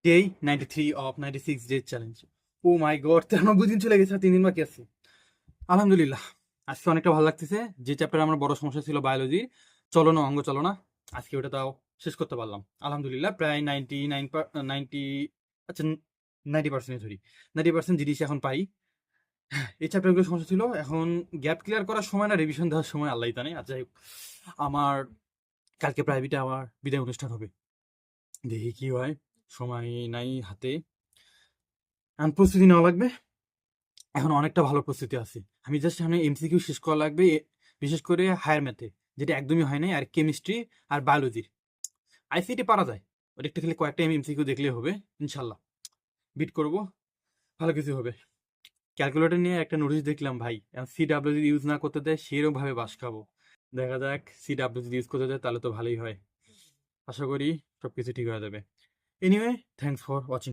Day 93 of 96 days challenge. Oh my god, 93 দিন চলে গেছে, আর 3 দিন বাকি আছে। আলহামদুলিল্লাহ, আজকে অনেকটা ভালো লাগতেছে। যে চ্যাপ্টারে আমার বড় সমস্যা ছিল বায়োলজি, চলো না অঙ্গ চলো না, আজকে ওটা তাও শেষ করতে পারলাম আলহামদুলিল্লাহ। প্রায় 90 আচ্ছা 90% ধরি, 90% জিনিস এখন পাই। এই চ্যাপ্টারগুলো সমস্যা ছিল, এখন গ্যাপ ক্লিয়ার করার সময় না রিভিশন দেওয়ার সময় আল্লাহ জানে। আর যাই হোক, আমার কালকে প্রাইভেটে আমার বিদায় অনুষ্ঠান হবে, দেখি কি হয়। সময় নাই হাতে, এখন প্রস্তুতি নেওয়া লাগবে। এখন অনেকটা ভালো প্রস্তুতি আছে। আমি জাস্ট সামনে এমসিকিউ শেষ করা লাগবে, বিশেষ করে হায়ার ম্যাথে, যেটা একদমই হয় নাই, আর কেমিস্ট্রি আর বায়োলজির। আইসিটি পারা যায়, ওটা একটু খালি কয়েকটা এমসিকিউ দেখলেই হবে, ইনশাল্লাহ বিট করব, ভালো কিছু হবে। ক্যালকুলেটর নিয়ে একটা নোটিশ দেখলাম ভাই, সিডাব্লিউ ইউজ না করতে দেয়, সেরকম ভাবে বাস খাবো। দেখা যাক, সিডাব্লিউ ইউজ করতে দেয় তাহলে তো ভালোই হয়। আশা করি সবকিছু ঠিক হয়ে যাবে। Anyway, thanks for watching.